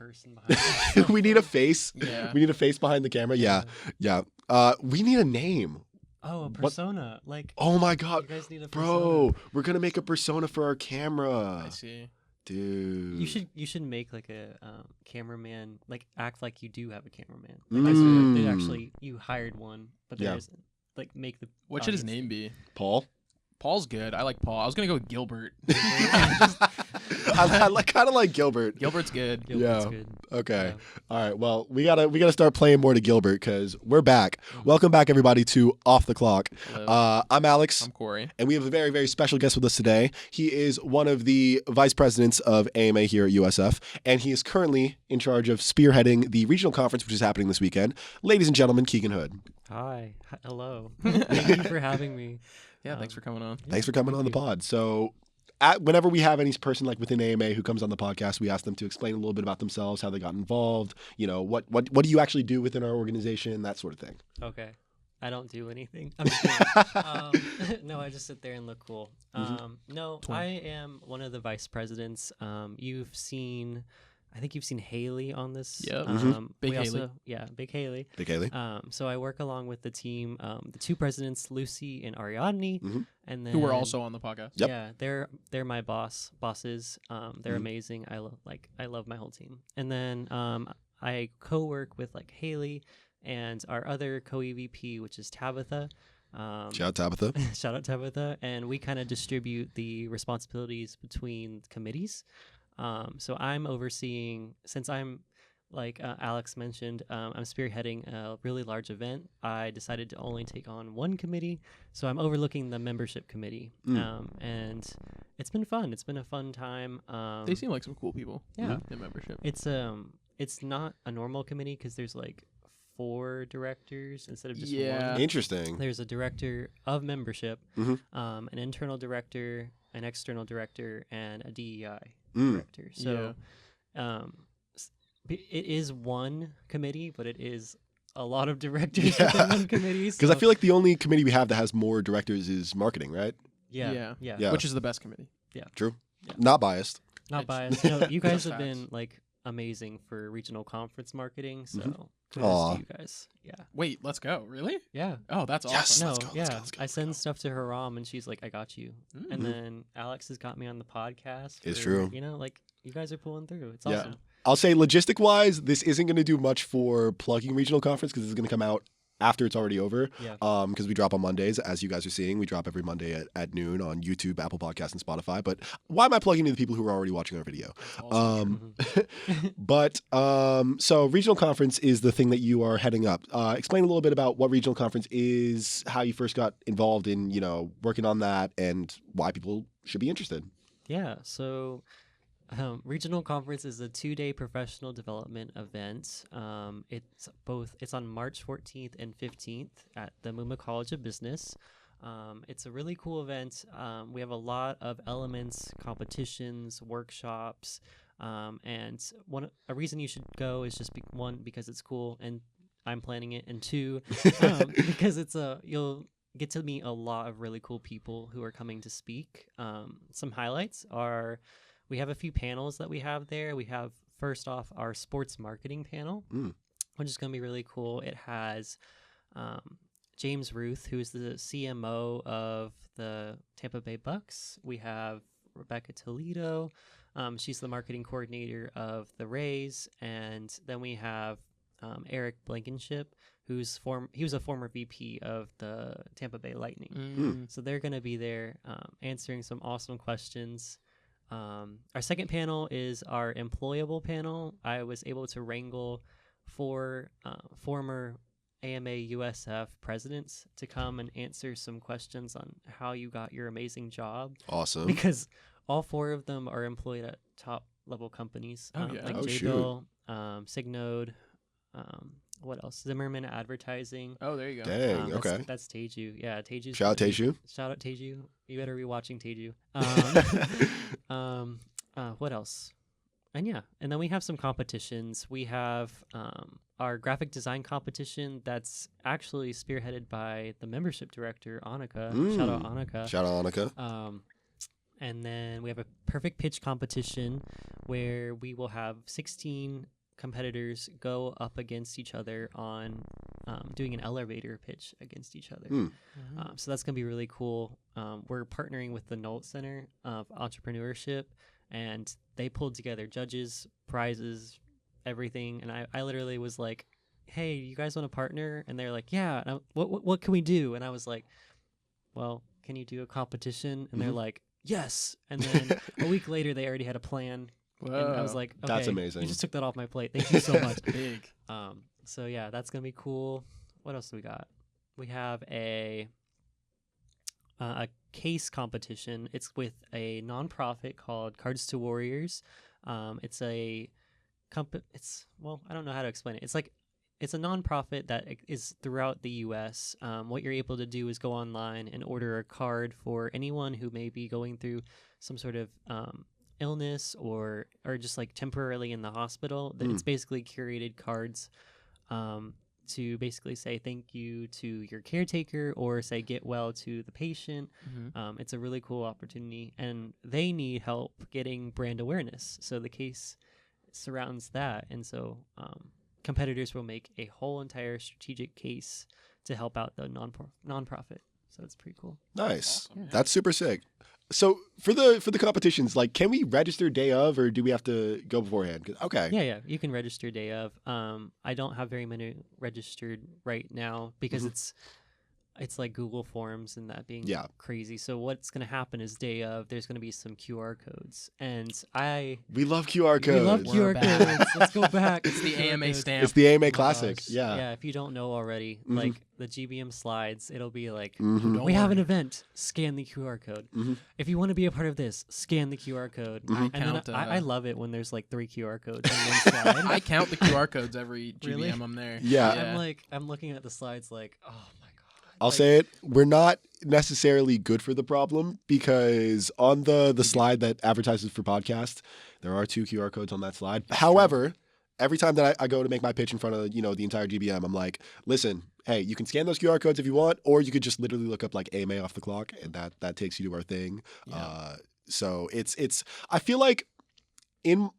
person behind. We need a face. Yeah. We need a face behind the camera. Yeah. We need a name. Oh, a persona. Like, Oh my God, you guys need a persona. bro, we're gonna make a persona for our camera. I see. Dude. You should make like a cameraman, like act like you do have a cameraman. Like they actually you hired one, but there isn't. Like make the. What should his name be? Paul. Paul's good. I like Paul. I was gonna go with Gilbert. I kind of like Gilbert. Gilbert's good. Gilbert's good. Okay. Yeah. All right. Well, we gotta start playing more to Gilbert because we're back. Welcome back, everybody, to Off the Clock. Hello. I'm Alex. I'm Cory. And we have a very, very special guest with us today. He is one of the vice presidents of AMA here at USF, and he is currently in charge of spearheading the regional conference, which is happening this weekend. Ladies and gentlemen, Kegan Hood. Hi. Hello. Thank you for having me. Yeah, thanks for coming on. Thanks for coming on the pod. So whenever we have any person like within AMA who comes on the podcast, we ask them to explain a little bit about themselves, how they got involved, what do you actually do within our organization, that sort of thing. Okay. I don't do anything. I'm just kidding. No, I just sit there and look cool. No, I am one of the vice presidents. I think you've seen Haley on this. Yep. Big Haley. Big Haley. Big Haley. So I work along with the team, the two presidents, Lucy and Ariadne, and then Who were also on the podcast. Yep. Yeah, they're my bosses. They're amazing. I love my whole team. And then I co-work with like Haley and our other co-VP, which is Tabitha. Shout out Tabitha. Shout out Tabitha. And we kind of distribute the responsibilities between committees. So I'm overseeing, since I'm, like Alex mentioned, I'm spearheading a really large event. I decided to only take on one committee, so I'm overlooking the membership committee. And it's been fun. It's been a fun time. They seem like some cool people. Yeah. In membership. It's not a normal committee because there's like 4 directors instead of just one. Interesting. There's a director of membership, an internal director, an external director, and a DEI director. So it is one committee, but it is a lot of directors within one committee. Because I feel like the only committee we have that has more directors is marketing, right? Yeah. Which is the best committee. Yeah. True. Yeah. Not biased. Not biased. No, you guys have been like amazing for regional conference marketing. So kudos to you guys. Yeah. Wait, let's go. Really? Yeah. Oh, that's Yes. awesome. Let's go, let's go, let's go, I send stuff to Haram and she's like, I got you. And then Alex has got me on the podcast. It's true. Like you guys are pulling through. It's awesome. I'll say logistic-wise, this isn't going to do much for plugging regional conference because it's going to come out after it's already over. Yeah. Because we drop on Mondays, as you guys are seeing. We drop every Monday at noon on YouTube, Apple Podcasts, and Spotify. But why am I plugging to the people who are already watching our video? So regional conference is the thing that you are heading up. Explain a little bit about what regional conference is, how you first got involved in, working on that, and why people should be interested. Yeah. So regional conference is a 2-day professional development event. It's on March 14th and 15th at the Muma College of Business. It's a really cool event. We have a lot of elements, competitions, workshops, and a reason you should go is just one, because it's cool and I'm planning it, and 2, because you'll get to meet a lot of really cool people who are coming to speak. Some highlights are, we have a few panels that we have there. We have, first off, our sports marketing panel, which is going to be really cool. It has James Ruth, who is the CMO of the Tampa Bay Bucks. We have Rebecca Toledo. She's the marketing coordinator of the Rays. And then we have Eric Blankenship, he was a former VP of the Tampa Bay Lightning. So they're going to be there answering some awesome questions. Our second panel is our employable panel. I was able to wrangle 4 former AMA USF presidents to come and answer some questions on how you got your amazing job. Awesome. Because all 4 of them are employed at top level companies like J-Bill, Signode, what else? Zimmerman Advertising. Oh, there you go. Dang, okay. That's Teju. Yeah, Teju. Shout out Teju. Shout out Teju. You better be watching Teju. What else? And then we have some competitions. We have our graphic design competition that's actually spearheaded by the membership director, Annika. Shout out Annika. Shout out Annika. And then we have a perfect pitch competition where we will have 16 competitors go up against each other on doing an elevator pitch against each other. So that's going to be really cool. We're partnering with the Nolt Center of Entrepreneurship, and they pulled together judges, prizes, everything. And I literally was like, hey, you guys want to partner? And they're like, yeah. And what can we do? And I was like, well, can you do a competition? And they're like, yes. And then a week later, they already had a plan. And I was like, okay, That's amazing. You just took that off my plate. Thank you so much. Big. So yeah, that's gonna be cool. What else do we got? We have a case competition. It's with a nonprofit called Cards to Warriors. It's a I don't know how to explain it. It's a nonprofit that is throughout the U.S. What you're able to do is go online and order a card for anyone who may be going through some sort of illness or just like temporarily in the hospital. It's basically curated cards to basically say thank you to your caretaker or say get well to the patient. It's a really cool opportunity, and they need help getting brand awareness. So the case surrounds that, and so competitors will make a whole entire strategic case to help out the nonprofit. So it's pretty cool. Nice. Awesome. That's super sick. So for the competitions, like, can we register day of, or do we have to go beforehand? Okay. Yeah, you can register day of. I don't have very many registered right now because it's like Google Forms and that being crazy. So what's going to happen is day of, there's going to be some QR codes. And we love QR codes. We love QR codes. Let's go back. It's the AMA stamp. It's the AMA Oh classic. gosh. Yeah. Yeah, if you don't know already, like the GBM slides, it'll be like, Mhm. we have an event, scan the QR code. Mhm. If you want to be a part of this, scan the QR code. Mhm. And then I love it when there's like 3 QR codes on one slide. I count the QR codes every GBM Really? I'm there. Yeah. I'm looking at the slides like, oh my god. I'll say it. We're not necessarily good for the problem, because on the slide that advertises for podcasts, there are 2 QR codes on that slide. However, every time that I go to make my pitch in front of the entire GBM, I'm like, listen, hey, you can scan those QR codes if you want, or you could just literally look up like AMA off the clock, and that takes you to our thing. Yeah. So it's I feel like in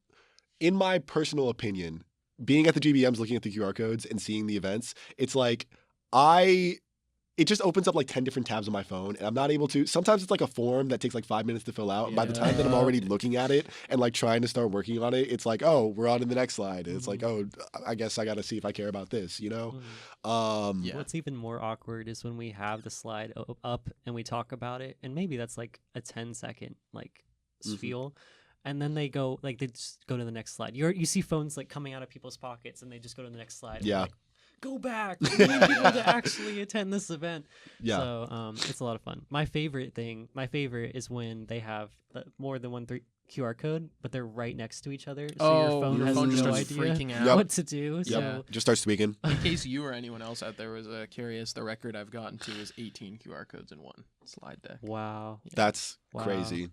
my personal opinion, being at the GBMs, looking at the QR codes and seeing the events, it's like it just opens up like 10 different tabs on my phone, and I'm not able to. Sometimes it's like a form that takes like 5 minutes to fill out. And by the time that I'm already looking at it and like trying to start working on it, it's like, oh, we're on to the next slide. And it's like, oh, I guess I got to see if I care about this, What's even more awkward is when we have the slide up and we talk about it, and maybe that's like a 10-second like spiel. And then they just go to the next slide. You see phones like coming out of people's pockets, and they just go to the next slide. Yeah. Like, go back. We need people to actually attend this event. Yeah. So it's a lot of fun. My favorite is when they have more than one QR code, but they're right next to each other. So your phone has just no starts idea freaking out. what to do. Yep. So Just starts tweaking. In case you or anyone else out there was curious, the record I've gotten to is 18 QR codes in one slide deck. wow. That's Wow. crazy.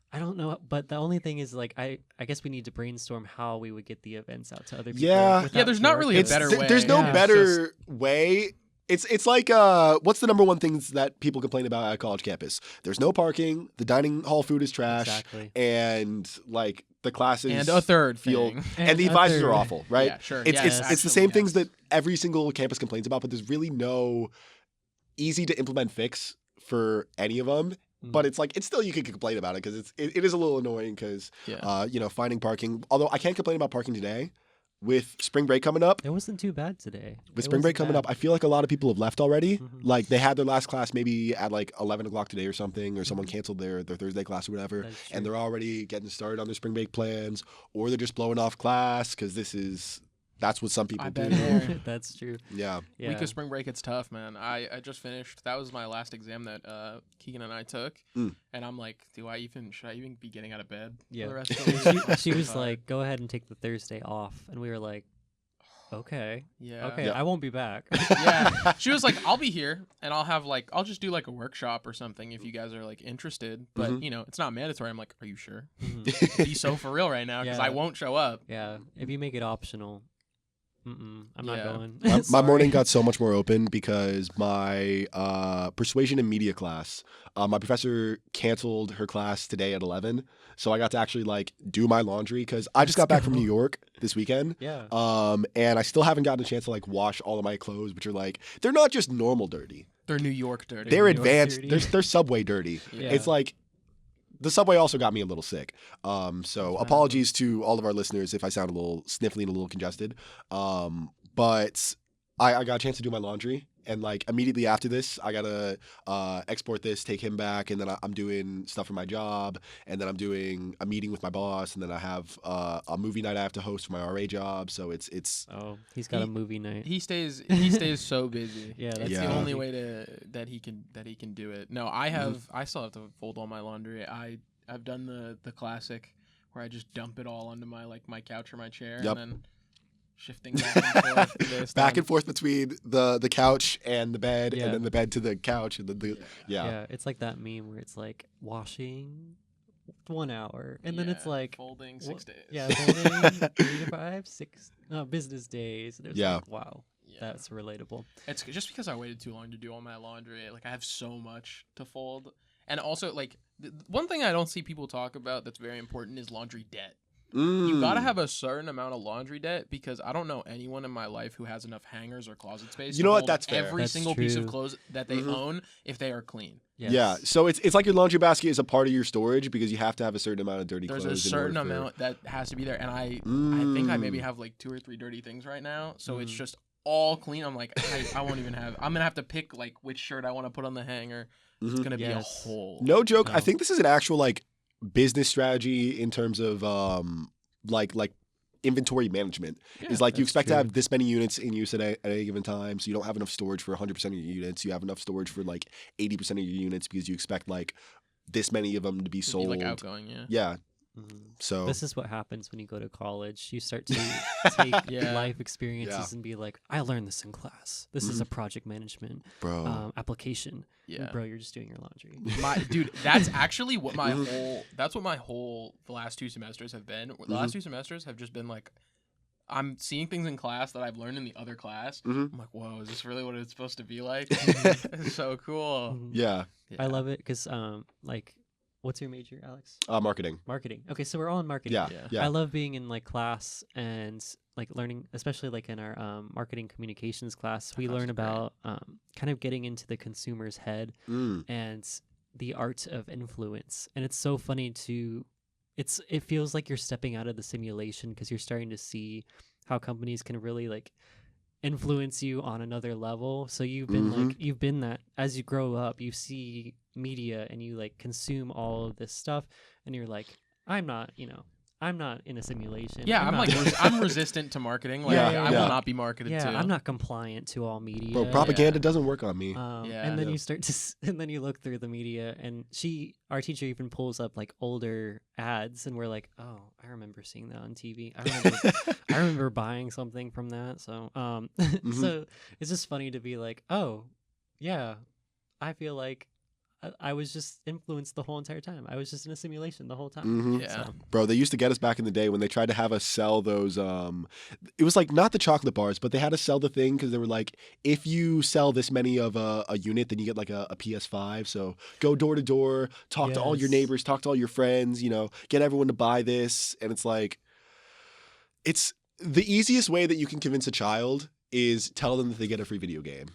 I don't know, but the only thing is, like, I guess we need to brainstorm how we would get the events out to other people. Yeah. without Yeah, there's not QR really a codes. better way. There's no Yeah. better way. It's like what's the number one things that people complain about at a college campus? There's no parking, the dining hall food is trash, Exactly. and like the classes And a third feel thing. and the a advisors third. are awful, right? Yeah, sure. It's Yeah, it's the actually, same things yes. that every single campus complains about, but there's really no easy to implement fix for any of them. But it's like, it's still, you can complain about it because it is a little annoying because finding parking. Although I can't complain about parking today. With spring break coming up, It wasn't too bad today. with spring break coming up, I feel like a lot of people have left already. Mhm. Like they had their last class maybe at like 11 o'clock today or something, or someone canceled their Thursday class or whatever, That's and true. they're already getting started on their spring break plans, or they're just blowing off class because that's what some people I do. bet there. That's true. Yeah. Yeah. Week of spring break, it's tough, man. I just finished. That was my last exam that Kegan and I took, and I'm like, should I even be getting out of bed Yeah. for the rest of the week? she was like, go ahead and take the Thursday off. And we were like, okay. Yeah. Okay, Yeah. I won't be back. Yeah. She was like, I'll be here and I'll just do like a workshop or something if you guys are like interested. But it's not mandatory. I'm like, are you sure? Mhm. Be so for real right now because I Yeah. won't show up. Yeah. If you make it optional, I'm not Yeah. going. My Sorry. morning got so much more open because my persuasion and media class, my professor canceled her class today at 11. So I got to actually like do my laundry because I just got back from New York this weekend. Yeah. And I still haven't gotten a chance to like wash all of my clothes, which are like, they're not just normal dirty. They're New York dirty. They're New York advanced. dirty. They're Subway dirty. Yeah. It's like the Subway also got me a little sick. So apologies to all of our listeners if I sound a little sniffly and a little congested. But I got a chance to do my laundry. And like immediately after this, I gotta export this, take him back, and then I'm doing stuff for my job, and then I'm doing a meeting with my boss, and then I have a movie night I have to host for my RA job. So it's Oh, he's got a movie night. He stays so busy. Yeah, it's that's the Yeah. only way that he can do it. No, I still have to fold all my laundry. I've done the classic where I just dump it all onto my couch or my chair, Yep. and then shifting back and forth. based back on- and forth between the couch and the bed, Yeah. and then the bed to the couch, and then the Yeah, it's like that meme where it's like washing 1 hour, and then it's Yeah, like folding wha- 6 days. Yeah, folding 3 to 5, 6 business days. And it was Yeah. like, wow, Yeah. that's relatable. It's just because I waited too long to do all my laundry. Like I have so much to fold, and also like one thing I don't see people talk about that's very important is laundry debt. You gotta have a certain amount of laundry debt because I don't know anyone in my life who has enough hangers or closet space. You to know what? hold That's fair. Every That's single piece of true. clothes that they Mhm. own if they are clean. Yes. Yeah, so it's like your laundry basket is a part of your storage because you have to have a certain amount of dirty There's clothes. a certain in order amount that has to be there, and I think I maybe Mm. have like 2 or 3 dirty things right now. So it's Mm. just all clean. I'm like I won't even have. I'm gonna have to pick like which shirt I want to put on the hanger. It's Mhm. gonna be a Yes. whole. No joke. I No. think this is an actual like business strategy in terms of like inventory management. Yeah, Is like you that's expect to true. have this many units in use at any given time, so you don't have enough storage for 100% of your units. You have enough storage for like 80% of your units because you expect like this many of them to be it'd be, sold. like outgoing. Yeah. Yeah. Mhm. So This is what happens when you go to college. You start to take Yeah. life experiences Yeah. and be like, I learned this in class. This is a project management bro. application. And Yeah. bro, you're just doing your laundry. Dude, that's actually what my Mhm. whole the last 2 semesters have been. The Mm-hmm. last 2 semesters have just been like I'm seeing things in class that I've learned in the other class. Mhm. I'm like, whoa, is this really what it's supposed to be like? It's so cool. Mhm. Yeah. I love it because, like, what's your major, Alex? Marketing. Marketing. Okay, so we're all in marketing. Yeah. Yeah. Yeah. I love being in like class and like learning, especially like in our marketing communications class. We That learn sounds great. about kind of getting into the consumer's head Mm. and the art of influence. And it's so funny to it feels like you're stepping out of the simulation because you're starting to see how companies can really like influence you on another level. So you've been Mhm. like you've been that as you grow up, you see media and you like consume all of this stuff and you're like, I'm not in a simulation. Yeah, I'm not- like I'm resistant to marketing. Like Yeah, I yeah. will not be marketed yeah, to. I'm not compliant to all media. Bro, propaganda doesn't work on me. Yeah. And then Yeah. you start to, and then you look through the media, and our teacher even pulls up like older ads, and we're like, oh, I remember seeing that on TV. I remember buying something from that. So, so it's just funny to be like, oh, yeah, I feel like I was just influenced the whole entire time. I was just in a simulation the whole time. Mhm. Yeah. So, Bro, they used to get us back in the day when they tried to have us sell those it was like not the chocolate bars, but they had to sell the thing because they were like, if you sell this many of a unit, then you get like a PS5. So go door to door, talk to all your Yes. neighbors, talk to all your friends, get everyone to buy this. And it's like, it's the easiest way that you can convince a child is tell them that they get a free video game,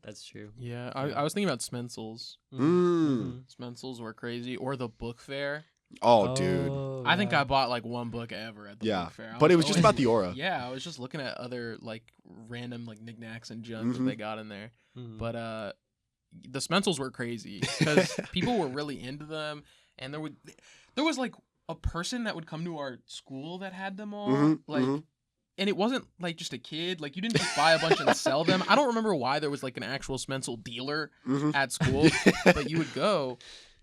that's true. Yeah, I was thinking about Smensels. Mm. Smensels were crazy, or the book fair. Oh, dude. I think I yeah. bought like 1 book ever at the Yeah. book fair. But it was just always- about the aura. Yeah, I was just looking at other like random like knickknacks and junk that Mhm. they got in there. Mhm. But the Smensels were crazy because people were really into them, and there was like a person that would come to our school that had them all, Mhm, like. mhm. And it wasn't like just a kid. Like you didn't just buy a bunch and sell them. I don't remember why there was like an actual Smensel dealer Mhm. at school, but you would go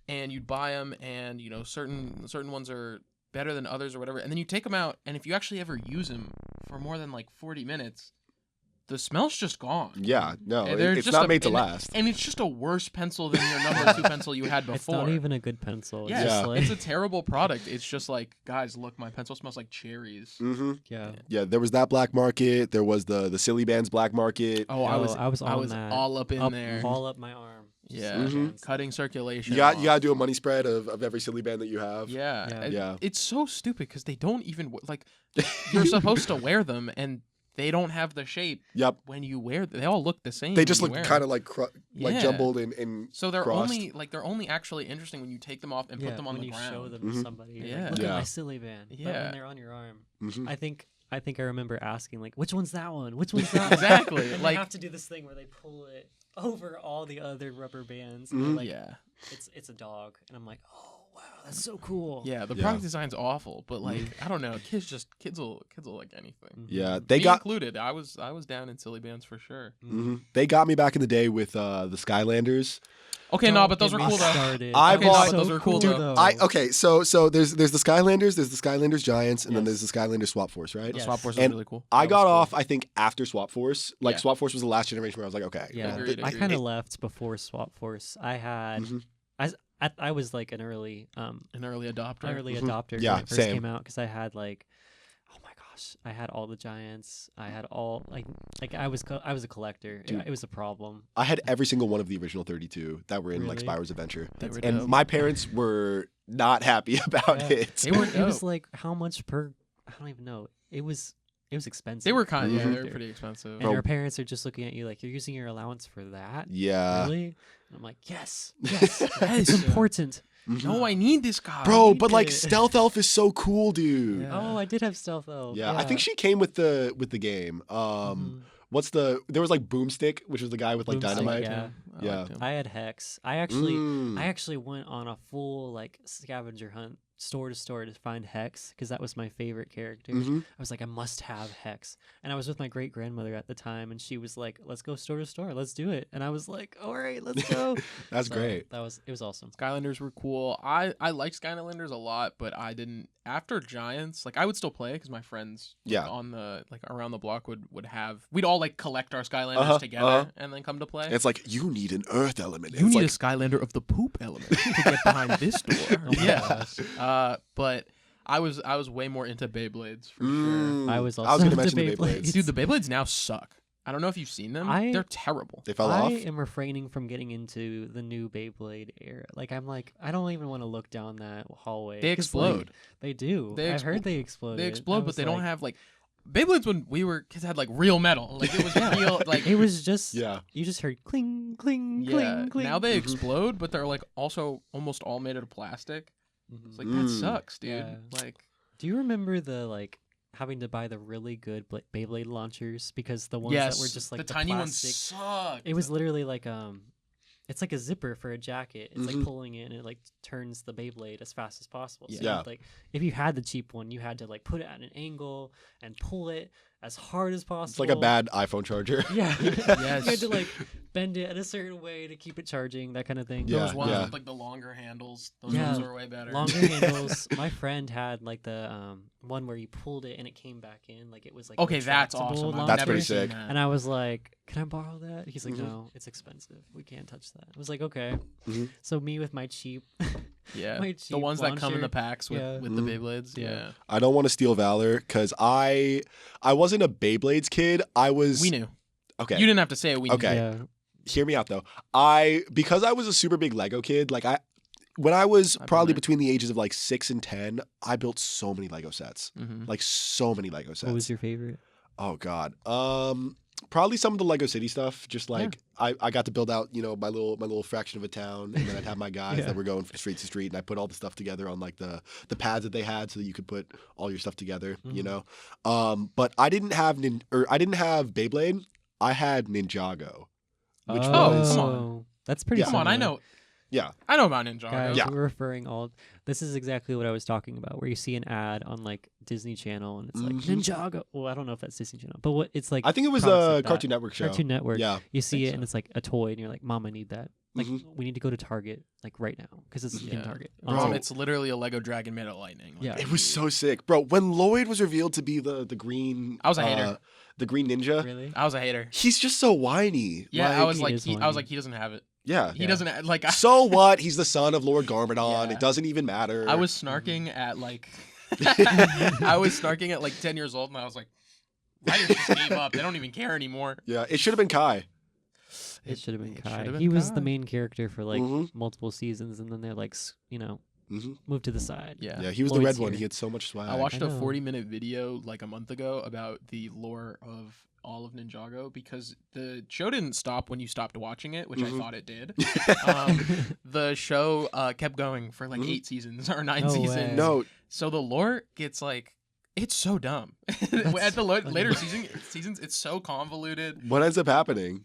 and you'd buy them, and certain ones are better than others or whatever. And then you take them out, and if you actually ever use them for more than like 40 minutes, the smell's just gone. Yeah, no, And they're it's just not made to last. And it's just a worse pencil than your number 2 pencil you had before. It's not even a good pencil. Yeah, It's just like, it's a terrible product. It's just like, guys, look, my pencil smells like cherries. Mm-hmm. yeah. Yeah, there was that black market. There was the Silly Bands black market. Oh, I was on that. all up in there. All up my arm. Yeah, Mhm. cutting circulation. You gotta do a money spread of every Silly Band that you have. Yeah, Yeah. It's so stupid because they don't even like. You're supposed to wear them, and they don't have the shape. Yep. When you wear them, they all look the same. They just when look you wear kind of them. like Yeah. jumbled and So they're crossed. only actually interesting when you take them off and Yeah, put them on when the you ground. show them Mhm. to somebody. You're Yeah. Like, look Yeah. at my silly band. But Yeah. when they're on your arm, Mhm. I think I remember asking like, which one's that one? Which one's that? Exactly, And like- they have to do this thing where they pull it over all the other rubber bands. Mhm. And like, Yeah, it's a dog, and I'm like, oh wow, that's so cool. yeah. The Yeah. product design's awful, but like I don't know, kids will like anything. Mhm. yeah, they Me got included. I was down in silly bands for sure. mhm. They got me back in the day with the Skylanders. Okay, Don't no, but those get are me cool though. started. I That bought- was so those are cool, though. Okay, so there's the Skylanders, there's the Skylanders Giants, and then Yes. there's the Skylanders Swap Force, right? The Yes. Swap Force And was really cool. I That got was cool. off, I think, after Swap Force. Like Yeah. Swap Force was the last generation where I was like, okay, Yeah, Agreed, I agreed. kind of left before Swap Force. I had, Mhm. I was like an early adopter. early Mhm. adopter Yeah, when it first same. came out because I had like, oh my gosh, I had all the Giants. I had all like I was a collector. Dude. It was a problem. I had every single one of the original 32 that were in like Really? Spyro's Adventure. They were And dope. my parents were not happy about Yeah. it. They were It was dope. like how much per? I don't even know. It was expensive. They were kind of Mhm. they were pretty expensive. And Bro. your parents are just looking at you like you're using your allowance for that. Yeah. Really? And I'm like, yes, yes, it's Yes. important. Mhm. No, I need this guy. Bro, need but like it. Stealth Elf is so cool, dude. Yeah. Oh, I did have Stealth Elf. Yeah, I think she came with the game. Mhm. What's there was like Boomstick, which was the guy with like Boomstick, dynamite. yeah. Yeah. I had Hex. I actually Mm. went on a full like scavenger hunt, store to store, to find Hex because that was my favorite character. Mhm. I was like, I must have Hex, and I was with my great grandmother at the time, and she was like, "Let's go store to store, let's do it." And I was like, "All right, let's go." That's So great. It was awesome. Skylanders were cool. I liked Skylanders a lot, but I didn't after Giants. Like I would still play because my friends Yeah. on the like around the block would have we'd all like collect our Skylanders Uh-huh, together uh-huh. and then come to play. It's like you need an Earth element. You It's need like, a Skylander of the poop element to get behind this door. Oh my yeah. gosh. But I was way more into Beyblades for sure. mm, I was I was also gonna mention the into Beyblades. Dude, the Beyblades now suck. I don't know if you've seen them. I- They're terrible. They fell I off. am refraining from getting into the new Beyblade era. Like I'm like, I don't even want to look down that hallway. They 'cause, like, explode. they do. They I've heard expl- they explode. They explode, but they don't have like Beyblades when we were kids had like real metal. Like it was real. Like It was just Yeah. You just heard cling, cling, yeah. cling, cling. Now they Mhm. explode, but they're like also almost all made out of plastic. Mhm. It's like that Mm. sucks, dude. Yeah. Like Do you remember the like having to buy the really good Beyblade launchers because the ones yes, that were just like the tiny ones plastic, suck. it was literally like it's like a zipper for a jacket. It's Mhm. like pulling it and it like turns the Beyblade as fast as possible. So you Yeah. had, like if you had the cheap one, you had to like put it at an angle and pull it as hard as possible. It's like a bad iPhone charger. Yeah. Yes. You had to like bend it in a certain way to keep it charging, that kind of thing. Yeah, those ones yeah. with like the longer handles. Those Yeah. ones were way better. Longer handles. My friend had like the one where you pulled it and it came back in, like it was like Okay, that's retractable awesome. I've longer. That's never pretty seen sick. that. And I was like, "Can I borrow that?" He's like, Mhm. "No, it's expensive. We can't touch that." I was like, "Okay." Mhm. So me with my cheap, yeah, my the cheap ones that come in the launcher. packs with, Yeah. with the Mhm. Beyblades. Yeah. Yeah. I don't want to steal valor because I wasn't a Beyblades kid. I was We knew. okay. You didn't have to say it. We Okay. yeah, Hear me out though. Because I was a super big Lego kid. Like when I was I've been probably there. between the ages of like 6 and 10, I built so many Lego sets. knew. Mm-hmm. Like so many Lego sets. what was your favorite? Oh God. Probably some of the Lego City stuff. Just like I got to build out, my little fraction of a town, and then I'd have my guys Yeah. that were going from street to street, and I put all the stuff together on like the pads that they had, so that you could put all your stuff together. Mhm. But I didn't have Beyblade. I had Ninjago, which Oh, was come on. That's pretty. Yeah. Come on, I similar. know. yeah. I know about Ninjago. Guys, Yeah. we're referring all. This is exactly what I was talking about, where you see an ad on like Disney Channel, and it's like Mhm. Ninjago. Well, I don't know if that's Disney Channel, but what it's like. I think it was products a like that. Cartoon Network show. Cartoon Network. Yeah. You see think it, and so. it's like a toy, and you're like, "Mom, I need that. Like, Mhm. we need to go to Target like right now because it's in Yeah. Target." Bro. It's literally a Lego dragon made of lightning. Like, Yeah. It was so sick, bro. When Lloyd was revealed to be the green, I was a hater. the Green Ninja. Really? I was a hater. He's just so whiny. Yeah, I was he like, is he whiny. doesn't have it. Yeah. He doesn't like. So what? He's the son of Lord Garmadon. Yeah. It doesn't even matter. I was snarking at like, I was snarking at like 10 years old, and I was like, writers just gave up. They don't even care anymore. Yeah, it should have been Kai. It should have been It Kai. should have been He was Kai. the main character for like Mhm. multiple seasons, and then they're like, hmm moved to the side. Yeah. Yeah, he was the Lloyd's red one. here. He had so much swag. I watched I a know. 40-minute video like a month ago about the lore of all of Ninjago because the show didn't stop when you stopped watching it, which I Mhm. thought it did. The show kept going for like Mhm. 8 seasons or 9 No seasons. way. No, So the lore gets like, it's so dumb. That's At the later funny. seasons, it's so convoluted. what ends up happening?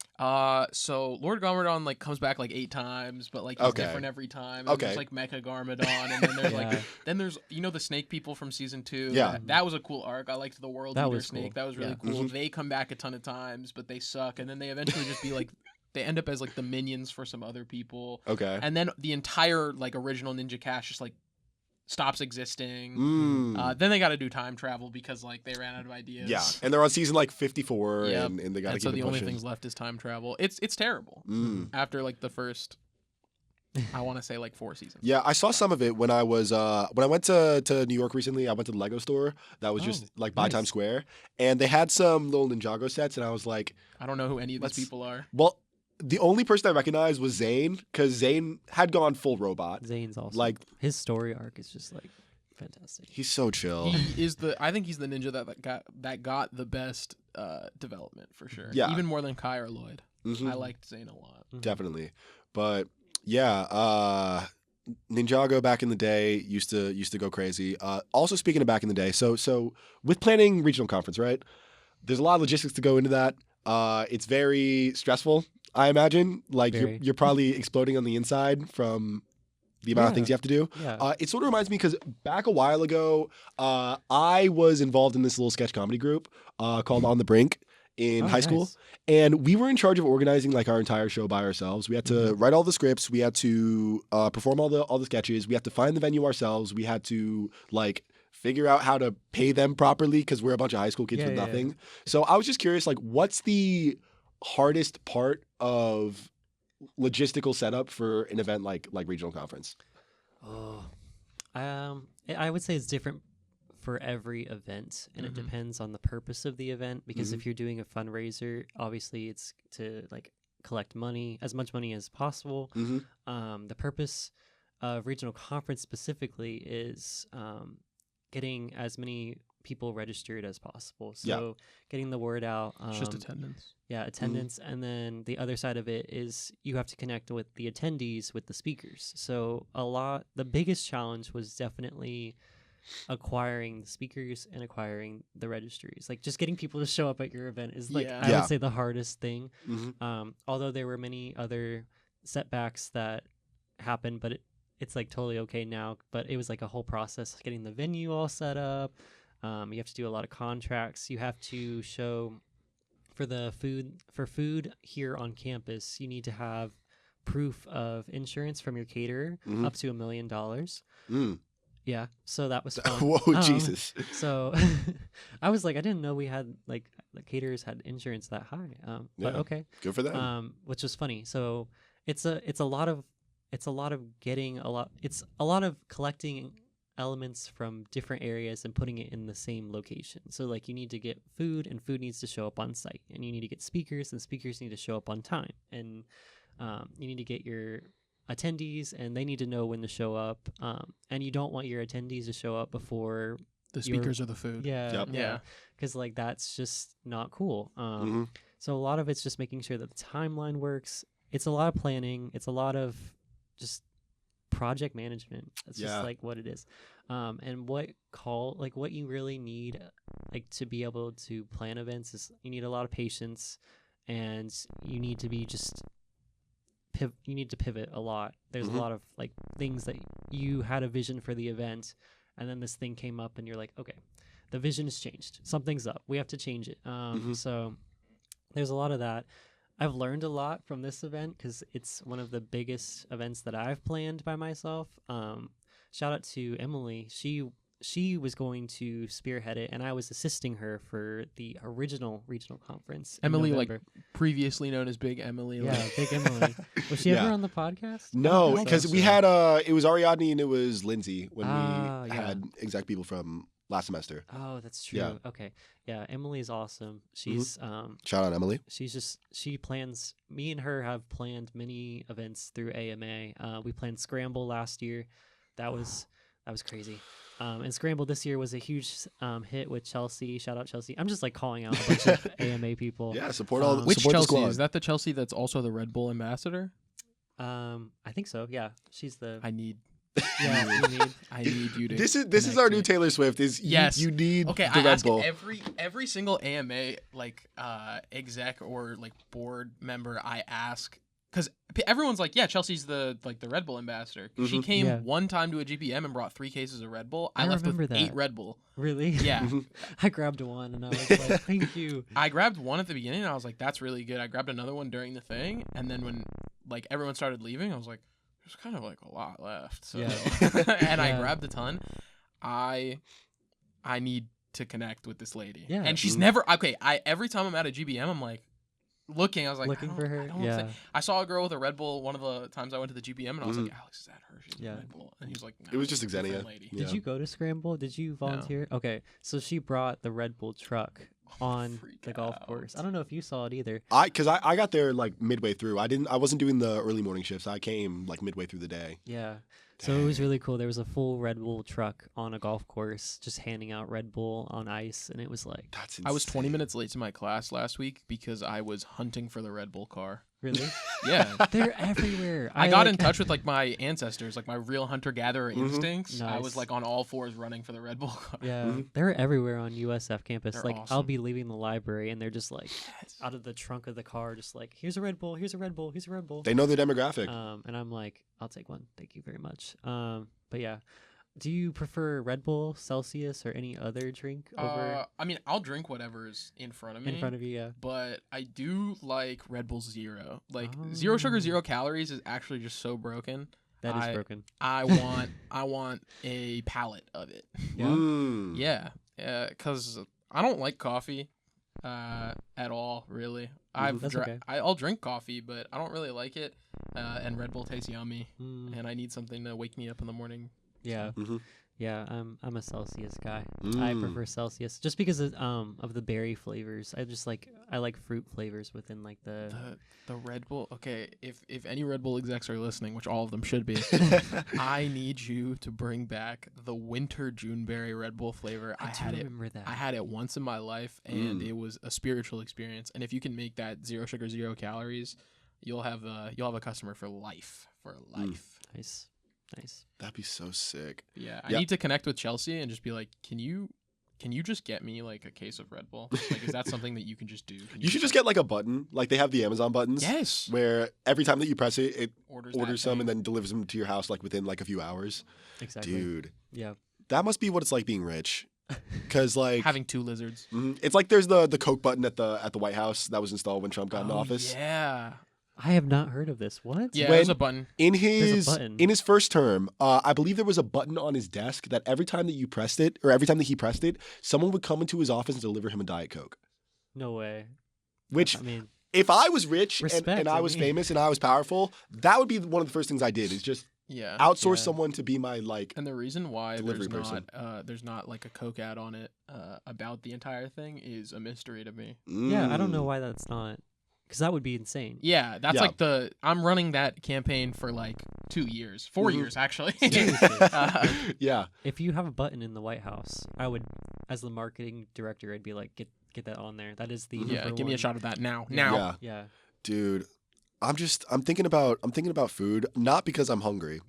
So Lord Garmadon like comes back like 8 times, but like he's Okay. different every time. And Okay. There's like Mecha Garmadon, and then there's like Yeah. then there's the snake people from season 2. Yeah. That was a cool arc. I liked the World That Eater was snake. cool. That was really Yeah. cool. Mhm. They come back a ton of times, but they suck. And then they eventually just be like, they end up as like the minions for some other people. Okay. And then the entire like original Ninja Cast just like stops existing. Mm. Then they got to do time travel because like they ran out of ideas. Yeah, and they're on season like 54, Yep. and they got to And keep so it the only pushing. things left is time travel. It's terrible. Mm. After like the first, I want to say like 4 seasons. Yeah, I saw some of it when I was when I went to New York recently. I went to the Lego store that was just Oh, like by nice. Times Square, and they had some little Ninjago sets, and I was like, I don't know who any of these Let's- people are. well, the only person I recognized was Zane because Zane had gone full robot. Zane's also Like- his story arc is just like fantastic. He's so chill. He is I think he's the ninja that got the best development for sure. Yeah. Even more than Kai or Lloyd. Mhm. I liked Zane a lot. Mhm. Definitely, but yeah, Ninjago back in the day used to go crazy. Also, speaking of back in the day, so with planning regional conference, right? There's a lot of logistics to go into that. It's very stressful, I imagine. Like Very. you're probably exploding on the inside from the amount of Yeah. things you have to do. Yeah. It sort of reminds me because back a while ago, I was involved in this little sketch comedy group called On the Brink in Oh, high school. nice. And we were in charge of organizing like our entire show by ourselves. We had to Mm-hmm. write all the scripts. We had to perform all the sketches. We had to find the venue ourselves. We had to like figure out how to pay them properly because we're a bunch of high school kids Yeah, with yeah, nothing. So I was just curious, like, what's the hardest part of logistical setup for an event like regional conference? Oh, I would say it's different for every event, and it Mhm. depends on the purpose of the event. Because Mhm. if you're doing a fundraiser, obviously it's to like collect money, as much money as possible. Mm-hmm. The purpose of regional conference specifically is getting as many people registered as possible. Yeah. So getting the word out. It's just attendance. Yeah, attendance. And then the other side of it is you have to connect with the attendees, with the speakers. So the biggest challenge was definitely acquiring the speakers and acquiring the registries. Like just getting people to show up at your event is like, Yeah. I Yeah. would say, the hardest thing. Mm-hmm. Although there were many other setbacks that happened, but it's like totally okay now. But it was like a whole process getting the venue all set up. You have to do a lot of contracts. You have to show for food here on campus. You need to have proof of insurance from your caterer Mhm. up to $1 million. Mm. Yeah, so that was fun. Whoa, Jesus. So I was like, I didn't know we had like the caterers had insurance that high. But Yeah. okay. Good for them. Which was funny. So it's a lot of collecting elements from different areas and putting it in the same location. So like you need to get food, and food needs to show up on site, and you need to get speakers, and speakers need to show up on time, and you need to get your attendees, and they need to know when to show up, and you don't want your attendees to show up before The speakers are the food. Yep. Yeah. because like that's just not cool. Mhm. So a lot of it's just making sure that the timeline works. It's a lot of planning. It's a lot of just project management. That's Yeah. just like what it is. And what you really need, like to be able to plan events, is you need a lot of patience, and you need to be just you need to pivot a lot. There's Mhm. a lot of like things that you had a vision for the event, and then this thing came up, and you're like, okay, the vision has changed. Something's up. We have to change it. Mhm. So there's a lot of that. I've learned a lot from this event because it's one of the biggest events that I've planned by myself. Shout out to Emily. She she was going to spearhead it, and I was assisting her for the original regional conference. in Emily, November. previously known as Big Emily. Yeah, Big Emily. Was she Yeah. ever on the podcast? No, think because so. we had it was Ariadne and it was Lindsay when Ah, we yeah. had exec people from last semester. Oh, that's true. Yeah. Okay. Yeah, Emily's awesome. She's Shout out Emily. she plans. Me and her have planned many events through AMA. We planned Scramble last year. That was crazy. And Scramble this year was a huge hit with Chelsea. Shout out Chelsea. I'm just like calling out a bunch of AMA people. Yeah, support all. Which support the Chelsea? squad. Is that the Chelsea that's also the Red Bull ambassador? I think so. Yeah, she's the. I need Yeah, you need. I need you to. This is connect our new me. Taylor Swift. Is Yes. you need Okay, the I Red ask Bull. every single AMA exec or like board member. I ask because everyone's like, yeah, Chelsea's the Red Bull ambassador. She Mhm. came Yeah. one time to a GPM and brought 3 cases of Red Bull. I I left with remember 8 that. Red Bull. Really? Yeah, I grabbed one and I was like, thank you. I grabbed one at the beginning. And I was like, that's really good. I grabbed another one during the thing, and then when like everyone started leaving, I was like, there's kind of like a lot left. So. Yeah. And I Yeah. grabbed a ton. I need to connect with this lady. Yeah. And she's Mhm. never okay. Every time I'm at a GBM, I'm like looking. I was like, Looking I for don't- her. I don't Yeah. think- I saw a girl with a Red Bull one of the times I went to the GBM, and I was like, Alex, is that her? She's Yeah. a Red Bull. And he was like, no, It was just it's a different Xenia. lady. Yeah. Did you go to Scramble? Did you volunteer? Okay, so she brought the Red Bull truck on Freak the golf out. course. I don't know if you saw it either. I got there like midway through. I wasn't doing the early morning shifts. I came like midway through the day. Yeah. So it was really cool. There was a full Red Bull truck on a golf course just handing out Red Bull on ice, and it was like, That's I was 20 insane. minutes late to my class last week because I was hunting for the Red Bull car. really? Yeah. They're everywhere. I got like- in touch with like my ancestors, like my real hunter-gatherer Mhm. instincts. I Nice. was like on all fours running for the Red Bull car. Yeah, Mhm. they're everywhere on USF campus. They're like, I'll awesome. be leaving the library, and they're just like Yes. out of the trunk of the car, just like, here's a Red Bull, here's a Red Bull, here's a Red Bull. They know their demographic. And I'm like, I'll take one. Thank you very much. But yeah, do you prefer Red Bull, Celsius, or any other drink over I mean, I'll drink whatever's in front of me. in front of you? Yeah. But I do like Red Bull Zero. Like 0 sugar, Oh. 0 calories is actually just so broken. That is I- broken. I want a pallet of it. Yeah. Mm. Yeah, because I don't like coffee at all, really. That's okay. I'll drink coffee, but I don't really like it. And Red Bull tastes yummy, Mm, and I need something to wake me up in the morning. yeah. Mhm. Yeah. I'm a Celsius guy. I Mm. prefer Celsius just because of the berry flavors. I like fruit flavors within like the. The Red Bull. Okay, if any Red Bull execs are listening, which all of them should be, I need you to bring back the winter Juneberry Red Bull flavor. I do remember that. I had it once in my life, and Mm. it was a spiritual experience. And if you can make that 0 sugar, 0 calories, you'll have a customer for life. Nice. That'd be so sick. Yeah, I Yeah. need to connect with Chelsea and just be like, can you just get me like a case of Red Bull? Like, is that something that you can just do? Can You should just get like a button, like they have the Amazon buttons, yes where every time that you press it, it orders orders some and then delivers them to your house like within like a few hours. Exactly. Dude, Yeah. that must be what it's like being rich. Because like having 2 lizards. it's like there's the Coke button at the White House that was installed when Trump got in Oh, office. Yeah, I have not heard of this. What? yeah. When- There's a button. In There's a button. his first term, I believe there was a button on his desk that every time that you pressed it, or every time that he pressed it, someone would come into his office and deliver him a Diet Coke. No way. Which, I mean, if I was rich Respect, and I I was mean. famous and I was powerful, that would be one of the first things I did. Is just Yeah. outsource Yeah. someone to be my like. And the reason why Delivery person. there's not like a Coke ad on it about the entire thing is a mystery to me. yeah, I don't know Mm. why that's not, because that would be insane. Yeah, that's Yeah. like I'm running that campaign for like 2 years, 4 Mhm. years actually. Seriously. Yeah, If you have a button in the White House, I would, as the marketing director, I'd be like, get that on there. That is the yeah, number give me a one- shot of that now. Yeah. Now. yeah, Yeah. dude. I'm thinking about food, not because I'm hungry.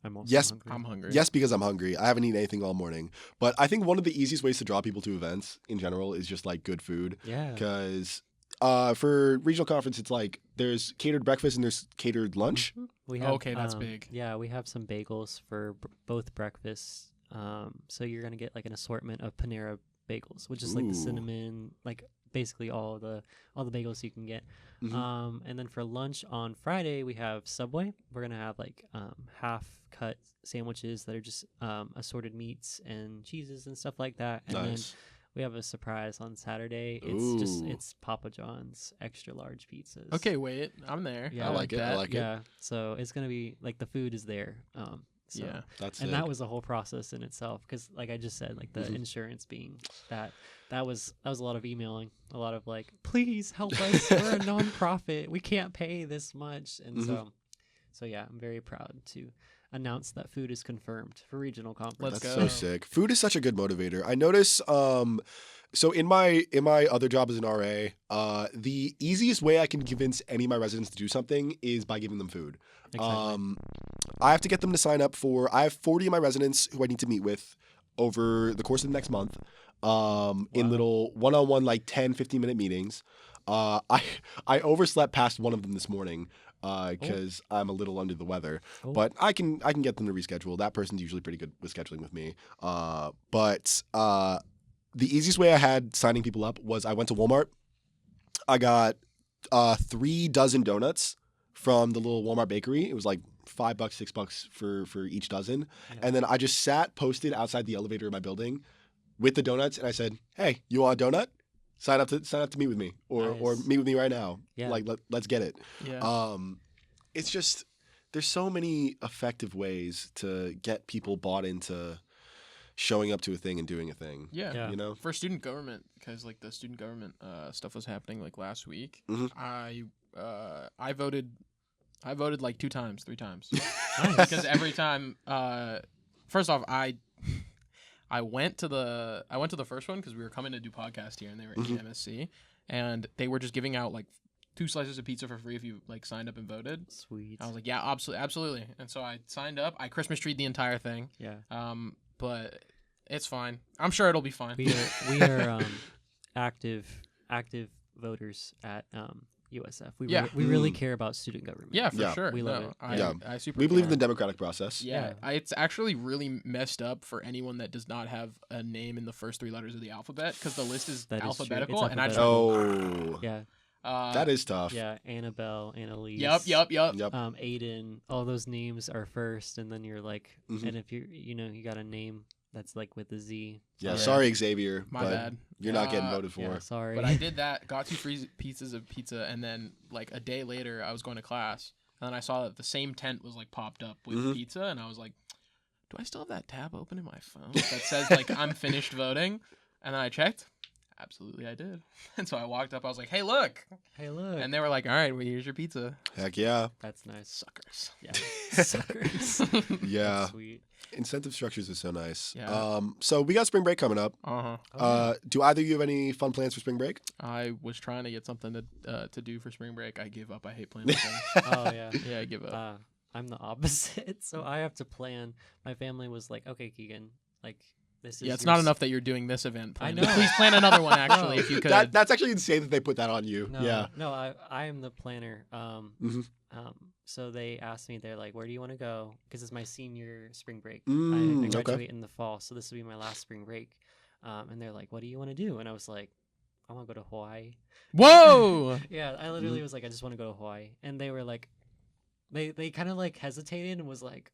I'm also Yes, hungry. I'm hungry. Yes, because I'm hungry. I haven't eaten anything all morning. But I think one of the easiest ways to draw people to events in general is just like good food. Yeah. Because for regional conference, it's like there's catered breakfast and there's catered lunch. Mhm. We have, Okay, that's big. Yeah, we have some bagels for both breakfasts. So you're gonna get like an assortment of Panera bagels, which is like Ooh. the cinnamon, like basically all the bagels you can get. Mhm. And then for lunch on Friday we have Subway. We're gonna have like half cut sandwiches that are just assorted meats and cheeses and stuff like that. And then Nice. we have a surprise on Saturday. Ooh. It's Papa John's extra large pizzas. Okay, wait, I'm there. Yeah. I like it. I that. like it. Yeah. So it's gonna be like the food is there. So Yeah. That's and it. that was a whole process in itself because like I just said, like the Mhm. insurance being that was a lot of emailing, a lot of like, please help us, we're a nonprofit, we can't pay this much. And Mhm. so yeah, I'm very proud to announce that food is confirmed for regional conference. Let's That's go. so sick. Food is such a good motivator. I notice so in my other job as an RA, the easiest way I can convince any of my residents to do something is by giving them food. Exactly. I have to get them to sign up for I have 40 of my residents who I need to meet with over the course of the next month. In Wow. little one-on-one like 10-15 minute meetings. I overslept past one of them this morning because I'm a little under the weather. Oh. But I can get them to reschedule. That person's usually pretty good with scheduling with me. But the easiest way I had signing people up was I went to Walmart. I got 3 dozen donuts from the little Walmart bakery. It was like $5, $6 for each dozen. Yeah. And then I just posted outside the elevator of my building with the donuts, and I said, "Hey, you want a donut? Sign up to meet with me, or Nice. meet with me right now. Yeah. Like let's get it." Yeah. It's just there's so many effective ways to get people bought into showing up to a thing and doing a thing. Yeah. Yeah. You know. For student government, because like the student government stuff was happening like last week. Mhm. I voted like 2 times, 3 times. Nice. Because every time first off I went to the first one because we were coming to do podcast here and they were Mhm. in MSC and they were just giving out like 2 slices of pizza for free if you like signed up and voted. Sweet. I was like, yeah, absolutely. And so I signed up. I Christmas treed the entire thing. Yeah. But it's fine. I'm sure it'll be fine. We are active voters at USF. Yeah. We really Mm. care about student government. Yeah, for Yeah. sure. We love it. Yeah. I super We believe in care. the democratic process. Yeah, Yeah. it's actually really messed up for anyone that does not have a name in the first 3 letters of the alphabet because the list is That is true. alphabetical, It's and I just Oh, Yeah. that is tough. Yeah. Annabelle, Annalise. Yep. Yep. Aiden. All those names are first, and then you're like, Mhm. and if you got a name that's like with a Z. Yeah. Yeah. Sorry, Xavier, My but bad. you're not getting voted for. Yeah, sorry. But I did that, got 2 free pieces of pizza, and then like a day later, I was going to class, and then I saw that the same tent was like popped up with Mhm. pizza, and I was like, do I still have that tab open in my phone that says like I'm finished voting? And then I checked. Absolutely, I did. And so I walked up. I was like, "Hey, look!" Hey, look. And they were like, "All right, well, here's your pizza." Heck yeah. That's nice. Suckers. Yeah. Suckers. Yeah. That's sweet. Incentive structures are so nice. Yeah. So we got spring break coming up. Uh-huh. Do either of you have any fun plans for spring break? I was trying to get something to do for spring break. I gave up. I hate planning things. Oh yeah. Yeah, I give up. I'm the opposite, so I have to plan. My family was like, "Okay, Kegan, like this is." Yeah, it's your not s- enough that you're doing this event. I Plan. know. Please plan another one, actually, if you could. That's actually insane that they put that on you. No, Yeah. no, I am the planner. Mhm. So they asked me, they're like, "Where do you want to go?" Because it's my senior spring break. Mm, I okay. graduate in the fall, so this will be my last spring break. And they're like, "What do you want to do?" And I was like, "I want to go to Hawaii." Whoa! Yeah, I literally was like, "I just want to go to Hawaii," and they were like, they kind of like hesitated and was like,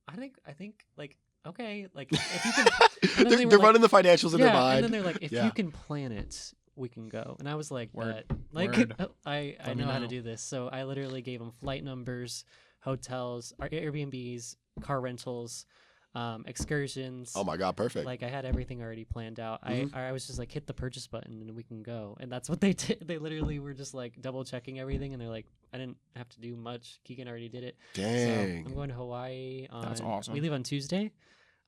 I think like okay, like if you can." And then they they're were like- running the financials in their And mind. then they're like, if Yeah. you can plan it, we can go. And I was like, Word. "Bet." Like, Word. I Let me know how to know. do this. So I literally gave them flight numbers, hotels, Airbnbs, car rentals, excursions. Oh my god, perfect. Like I had everything already planned out. Mhm. I was just like, hit the purchase button and we can go. And that's what they did. They literally were just like double checking everything. And they're like, I didn't have to do much. Keegan already did it. So Dang. I'm going to Hawaii. That's awesome. We leave on Tuesday.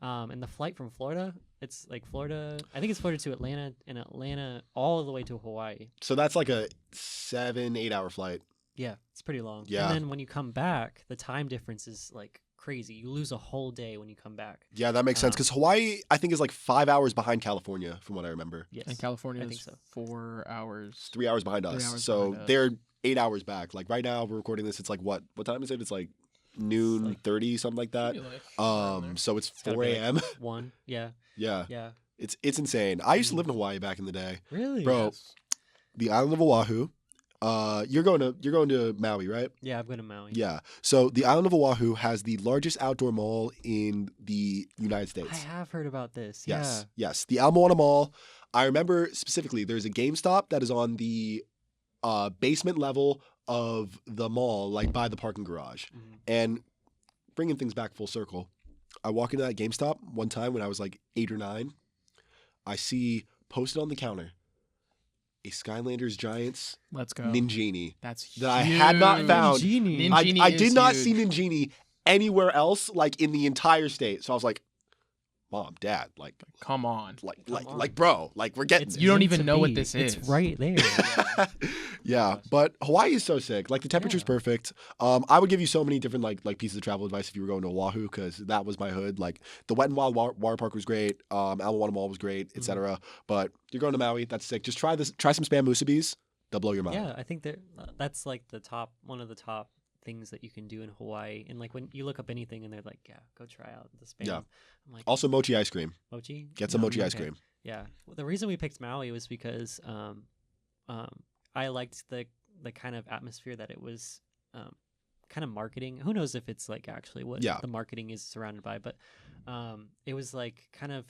And the flight from Florida, it's like Florida. I think it's Florida to Atlanta, and Atlanta all the way to Hawaii. So that's like a 7-8 hour flight. Yeah, it's pretty long. Yeah. And then when you come back, the time difference is like crazy. You lose a whole day when you come back. Yeah, that makes sense because Hawaii, I think, is like 5 hours behind California, from what I remember. Yes. And California I is think so. 4 hours. 3 hours behind 3 us. hours So behind us. they're 8 hours back. Like right now, we're recording this. It's like what time is it? It's like noon like- 30, something like that. Maybe, like, around there. So it's gotta 4 be, like, a.m. One. Yeah. Yeah, Yeah. it's insane. I used to live in Hawaii back in the day. Really? Bro, Yes. the island of Oahu. You're going to Maui, right? Yeah, I'm going to Maui. Yeah. So the island of Oahu has the largest outdoor mall in the United States. I have heard about this. Yes. Yes. The Ala Moana Mall. I remember specifically there's a GameStop that is on the basement level of the mall, like by the parking garage. Mhm. And bringing things back full circle, I walk into that GameStop one time when I was like 8 or 9. I see posted on the counter a Skylanders Giants Let's go. Ninjini That's that I had not huge. found. Genie. Ninjini I is did not huge. see Ninjini anywhere else, like in the entire state. So I was like, Mom, Dad, like, Come on. on. bro, like we're getting It's this. You don't meant even to know what be. this It's is. right there. Yeah, but Hawaii is so sick. Like the temperature's Yeah. perfect. I would give you so many different like pieces of travel advice if you were going to Oahu because that was my hood. Like the Wet and Wild Water Park was great. Ala Moana Mall was great, etc. But you're going to Maui, that's sick. Just try some spam musubis. They'll blow your mind. Yeah, I think that's like one of the top things that you can do in Hawaii. And like when you look up anything and they're like, yeah, go try out the spam. Yeah. I'm like, Also mochi ice cream. mochi? Get some mochi ice Okay. cream. Yeah. Well, the reason we picked Maui was because I liked the kind of atmosphere that it was kind of marketing. Who knows if it's like actually what Yeah. the marketing is surrounded by, but it was like kind of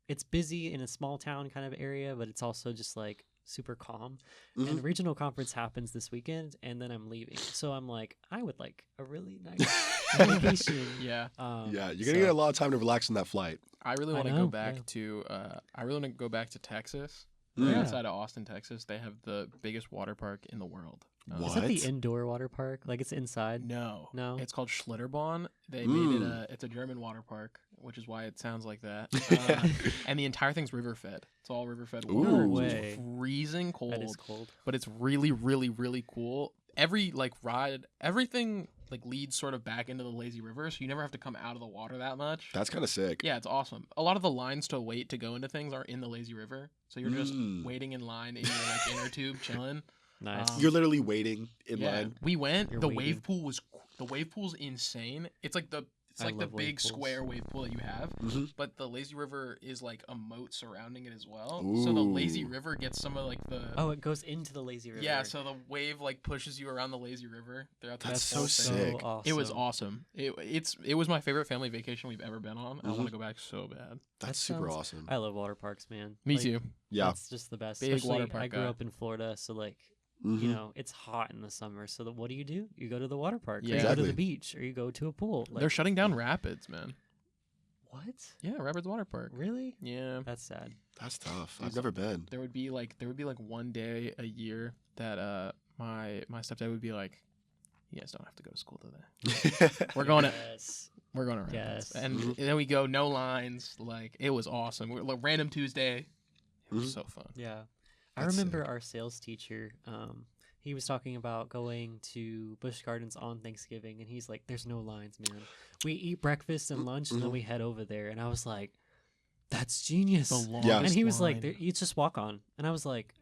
it's busy in a small town kind of area, but it's also just like super calm. Mhm. And regional conference happens this weekend, and then I'm leaving. So I'm like, I would like a really nice vacation. Yeah. Yeah, you're gonna get a lot of time to relax on that flight. I really I want to know, go back yeah. to I really want to go back to Texas. Mm. Right Yeah. outside of Austin, Texas, they have the biggest water park in the world. What? Is that the indoor water park? Like it's inside? No. No? It's called Schlitterbahn. They made it it's a German water park, which is why it sounds like that. And the entire thing's river fed. It's all river fed water. Ooh. No So way. it's freezing cold. That is cold. But it's really, really, really cool. Every like ride, everything like leads sort of back into the lazy river, so you never have to come out of the water that much. That's kind of sick. Yeah, it's awesome. A lot of the lines to wait to go into things are in the lazy river, so you're just Mm. waiting in line in your like inner tube, chilling. Nice. Um, You're literally waiting in Yeah, line. we went. You're the waiting. wave pool's insane. It's like the I big love wave pools. square wave pool that you have, Mhm. but the lazy river is like a moat surrounding it as well. So the lazy Ooh. river gets some of like the Oh, it goes into the lazy river. yeah. So the wave like pushes you around the lazy river throughout the That's whole so thing. sick. Awesome. It was awesome. It was my favorite family vacation we've ever been on. I Mhm. want to go back so bad. That's That super sounds- awesome. I love water parks, man. Me Like, too. Yeah. That's just the best. Big Especially, water park I grew guy. up in Florida, so like Mhm. you know, it's hot in the summer. So what do? You go to the water park, or Yeah. you go to Exactly. the beach, or you go to a pool. Like, They're shutting down Rapids, man. what? Yeah, Rapids Water Park. Really? Yeah. That's sad. That's tough. Dude, I've never been. There would be like one day a year that my stepdad would be like, "You guys don't have to go to school today. We're going to Yes. Rapids." Yes. And Mhm. then we go, no lines. Like it was awesome. We're like random Tuesday. It was Mhm. so fun. Yeah. I That's remember our sales teacher. He was talking about going to Busch Gardens on Thanksgiving, and he's like, "There's no lines, man. We eat breakfast and lunch, and then Mhm. we head over there." And I was like, "That's genius." The longest Yeah. And he was like, line. "There- "You just walk on," and I was like,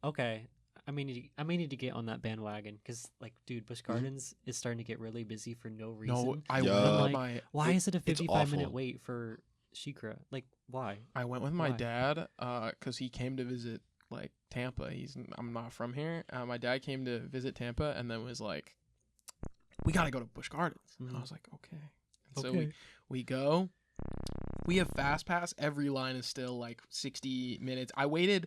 "Okay." I may need to get on that bandwagon because, like, dude, Busch Gardens is starting to get really busy for no reason. No, I Yeah. went with Like, my Why is it a it's 55-minute awful. wait for Shikra? Like, why? I went with my Why? dad because he came to visit like Tampa. I'm not from here. My dad came to visit Tampa and then was like, "We gotta go to Busch Gardens." And I Mhm. was like, "Okay." And so we go. We have fast pass. Every line is still like 60 minutes. I waited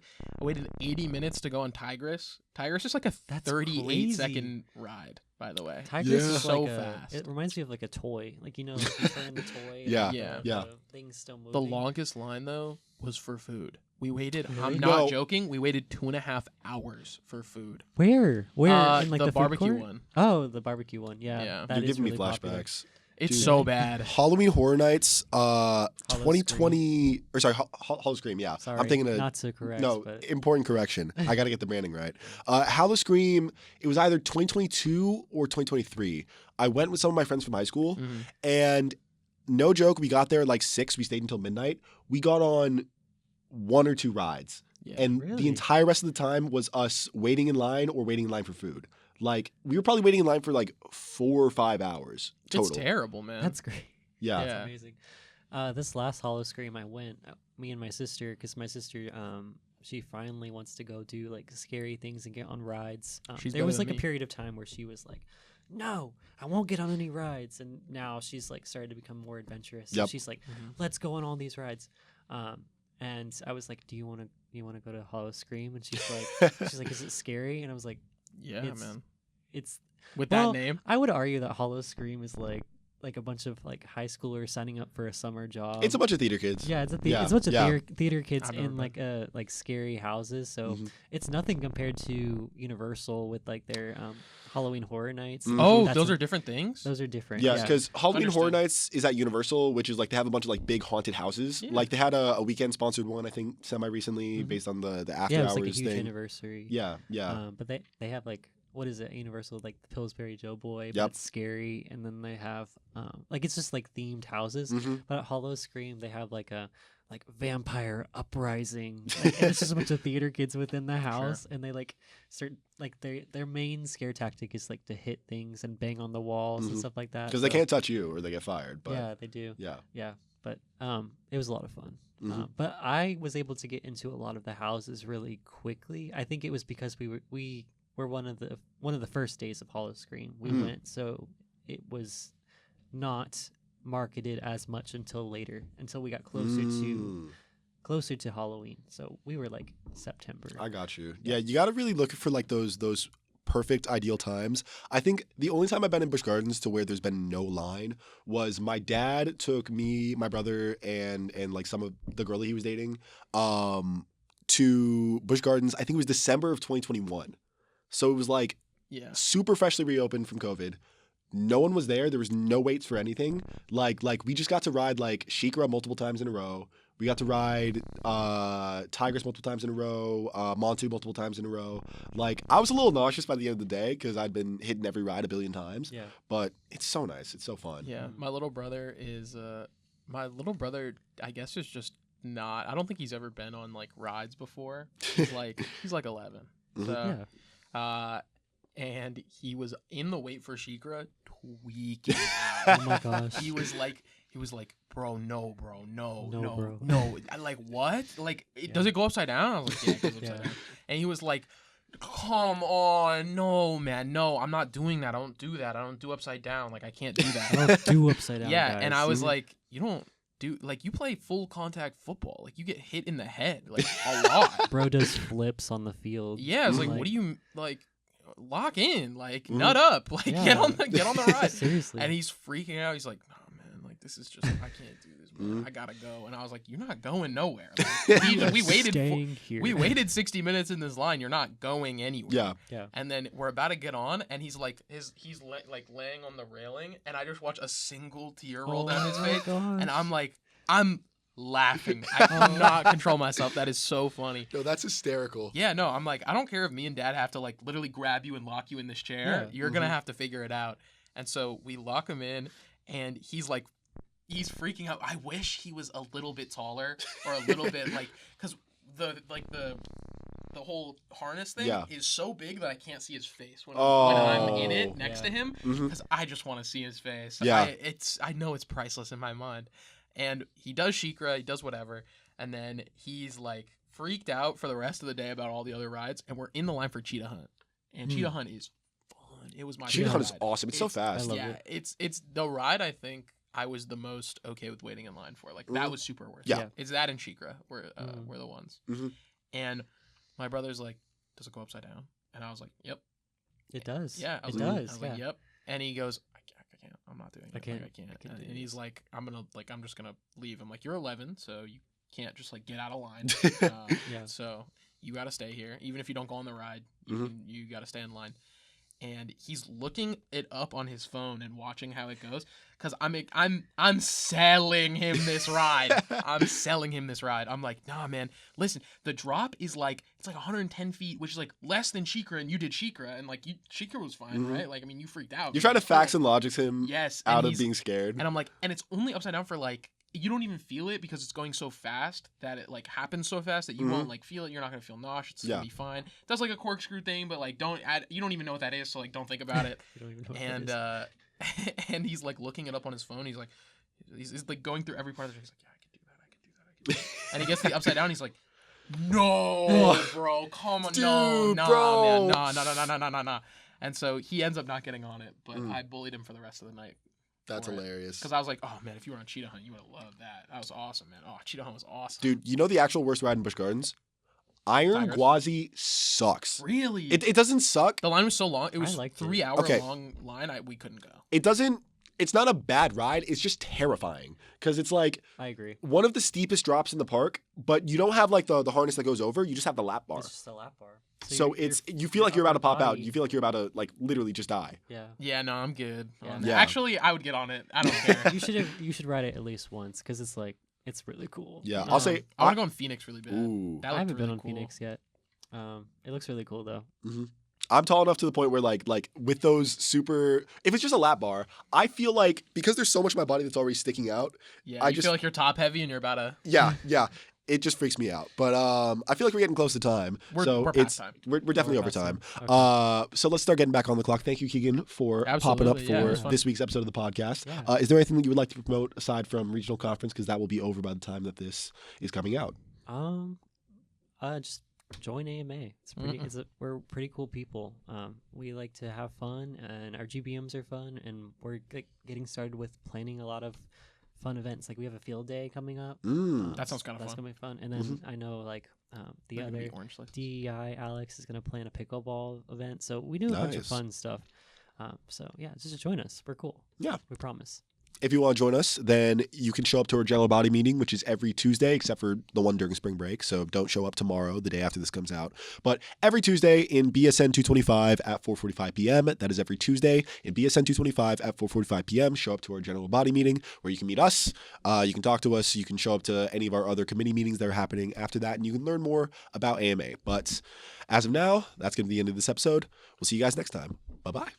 80 minutes to go on Tigris. Tigris is like a That's 38-second ride, by the way. Tigris Yeah. is So like fast. It reminds me of like a toy. Like, you know, like you turn the toy. and Yeah, yeah. the thing's still moving. The longest line though was for food. We waited. Really? I'm not No. joking. We waited 2.5 hours for food. Where? In like the the food barbecue court? one. Oh, the barbecue one. Yeah. Yeah. that You're is giving me really popular. flashbacks. It's Dude. so bad. Halloween Horror Nights, Scream. 2020, or sorry, Hollow Scream. Yeah, Sorry, I'm thinking of not to correct. no but important correction. I got to get the branding right. Hollow Scream. It was either 2022 or 2023. I went with some of my friends from high school, Mhm. and no joke, we got there at like 6. We stayed until midnight. We got on 1 or 2 rides, Yeah. and Really? the entire rest of the time was us waiting in line or waiting in line for food. Like we were probably waiting in line for like 4 or 5 hours total. It's terrible, man. that's great. Yeah. Yeah. That's amazing. This last Hollow Scream, I went. Me and my sister, because my sister, she finally wants to go do like scary things and get on rides. She's There was better like than a me. period of time where she was like, no, I won't get on any rides, and now she's like started to become more adventurous. So Yep. she's like, Mhm. let's go on all these rides. And I was like, do you want to go to Hollow Scream? And she's like, is it scary? And I was like, Yeah, it's- man. it's With well, that name. I would argue that Hollow Scream is like a bunch of like high schoolers signing up for a summer job. It's a bunch of theater kids. Yeah, it's a Yeah, it's a bunch of yeah. theater kids I've never in been. like scary houses. So Mhm. it's nothing compared to Universal with like their Halloween Horror Nights. Mhm. Oh, That's those a- are different things? those are different. Yeah, because Halloween Horror Understood. Nights is at Universal, which is like they have a bunch of like big haunted houses. Yeah. Like they had a weekend sponsored one, I think, semi recently, Mhm. based on the after yeah, it hours was like a huge thing. anniversary. Yeah, yeah. But they have like, what is it? Universal, like the Pillsbury Joe Boy, but Yep. it's scary. And then they have like it's just like themed houses. hmm But at Hollow Scream, they have like a vampire uprising. Like, and it's just a bunch of theater kids within the house, and they like start like their main scare tactic is like to hit things and bang on the walls Mhm. and stuff like that. Because they So, can't touch you or they get fired. But yeah, they do. yeah. Yeah, but it was a lot of fun. Mhm. But I was able to get into a lot of the houses really quickly. I think it was because we were one of the first days of Hollow Scream. We Mhm. went, so it was not marketed as much until later, until we got Mm. closer to Halloween. So we were like September. I got you. Yeah, you got to really look for like those perfect ideal times. I think the only time I've been in Busch Gardens to where there's been no line was my dad took me, my brother, and like some of the girl that he was dating to Busch Gardens. I think it was December of 2021. So it was like Yeah. super freshly reopened from COVID. No one was there. There was no waits for anything. Like we just got to ride like Sheikra multiple times in a row. We got to ride Tigress multiple times in a row, Montu multiple times in a row. Like I was a little nauseous by the end of the day because I'd been hitting every ride a billion times. Yeah. But it's so nice. It's so fun. Yeah. My little brother is I guess is just not, I don't think he's ever been on like rides before. He's like 11. Mhm. So Yeah. and he was in the wait for Sheikra tweaking Oh out. my gosh. He was like, bro, no, bro. no. I like, what? Like, does it go upside down? I was like, yeah, it goes upside Yeah. down. And he was like, come on, no, man, no, I'm not doing that. I don't do that. I don't do upside down. Like, I can't do that. I don't do upside down. Yeah, guys. and I was Mhm. like, you don't do, like, you play full contact football. Like, you get hit in the head, like, a lot. bro does flips on the field. Yeah, it's like, Like- what do you, like, lock in, like, Mhm. nut up, like, Yeah. get on the ride. Seriously. And he's freaking out. He's like, "No, man, like this is just I can't do this, man. Mhm. I gotta go." And I was like, "You're not going nowhere. Like, we waited. Staying here. We waited 60 minutes in this line. You're not going anywhere." Yeah. Yeah. And then we're about to get on, and he's like, like laying on the railing, and I just watch a single tear roll down his Oh face, my and gosh. I'm like, I'm laughing. I cannot control myself. That is so funny. No, that's hysterical. Yeah, no, I'm like, I don't care if me and dad have to like literally grab you and lock you in this chair. Yeah. You're gonna Mhm. have to figure it out. And so we lock him in, and he's freaking out. I wish he was a little bit taller or a little bit like, because the whole harness thing Yeah. is so big that I can't see his face when I'm in Oh. it next to Yeah. him, Mhm. because I just want to see his face. Yeah. I know it's priceless in my mind. And he does Sheikra, he does whatever, and then he's like freaked out for the rest of the day about all the other rides, and we're in the line for Cheetah Hunt. And Cheetah Hunt is fun. It was my Cheetah favorite Hunt is ride. awesome. It's so fast. I love Yeah, it. it's the ride I think I was the most okay with waiting in line for. Like that Mhm. was super worth Yeah. it. It's that and Sheikra were Mhm. were the ones. Mhm. And my brother's like, "Does it go upside down?" And I was like, "Yep." It does. Yeah, I it was like, does. I was yeah. like, "Yep." And he goes, I can't. I'm not doing it. I can't- Like, I can't. I can't do And he's this. like, I'm just gonna leave. I'm like, "You're 11, so you can't just like get out of line. Yeah. So you got to stay here, even if you don't go on the ride. You got to stay in line." And he's looking it up on his phone and watching how it goes, because I'm selling him this ride. I'm selling him this ride. I'm like, nah, man. Listen, the drop is like, it's like 110 feet, which is like less than Sheikra, and you did Sheikra, and like Sheikra was fine, Mhm. right? Like, I mean, you freaked out. You're trying to It was cool. facts and logics him Yes, out and of he's- being scared. And I'm like, and it's only upside down for like, you don't even feel it because it's going so fast that it like happens so fast that you won't like feel it. You're not gonna feel nauseous. It's Yeah. gonna be fine. It does like a corkscrew thing, but like you don't even know what that is, so like don't think about it. You don't even know what that And is. and he's like looking it up on his phone. He's like going through every part of it. He's like, yeah, I can do that. And he gets the upside down. He's like, No, bro, come on, no, Dude, nah, bro. man, nah. And so he ends up not getting on it, but I bullied him for the rest of the night. That's hilarious. Because I was like, oh man, if you were on Cheetah Hunt, you would have loved that. That was awesome, man. Oh, Cheetah Hunt was awesome. Dude, you know the actual worst ride in Busch Gardens? Iron Tigers? Gwazi sucks. Really? It doesn't suck. The line was so long. It was liked it. 3 hour Okay. long line. We couldn't go. It doesn't. It's not a bad ride. It's just terrifying because it's like I agree. one of the steepest drops in the park, but you don't have like the harness that goes over. You just have the lap bar. It's just a lap bar. So you're- it's you feel like you're about to pop out. body- You feel like you're about to like literally just die. Yeah. Yeah, no, I'm good. Yeah. Yeah. Actually, I would get on it. I don't care. You should ride it at least once because it's really cool. Yeah, I'll say I want to go on Phoenix really bad. Ooh. That I looked haven't been really on cool. Phoenix yet. It looks really cool though. I'm tall enough to the point where like with those super, if it's just a lap bar, I feel like because there's so much of my body that's already sticking out. Yeah, I you just feel like you're top heavy and you're about to. Yeah. It just freaks me out. But I feel like we're getting close to time. We're so past time. We're definitely We're over past time. time. Okay. So let's start getting back on the clock. Thank you, Kegan, for popping up Absolutely. Yeah, it for was fun. this week's episode of the podcast. Yeah. Is there anything that you would like to promote aside from regional conference? Because that will be over by the time that this is coming out. Just join AMA. It's pretty. We're pretty cool people. We like to have fun, and our GBMs are fun, and we're getting started with planning a lot of fun events. Like we have a field day coming up. That sounds kinda That's fun. gonna be fun. And then I know the Maybe other orange lights. DEI Alex is gonna plan a pickleball event. So we do a bunch of Nice. fun stuff. So yeah, just join us. We're cool. Yeah. We promise. If you want to join us, then you can show up to our general body meeting, which is every Tuesday, except for the one during spring break. So don't show up tomorrow, the day after this comes out. But every Tuesday in BSN 225 at 4:45 p.m. That is every Tuesday in BSN 225 at 4:45 p.m. Show up to our general body meeting where you can meet us. You can talk to us. You can show up to any of our other committee meetings that are happening after that, and you can learn more about AMA. But as of now, that's going to be the end of this episode. We'll see you guys next time. Bye-bye.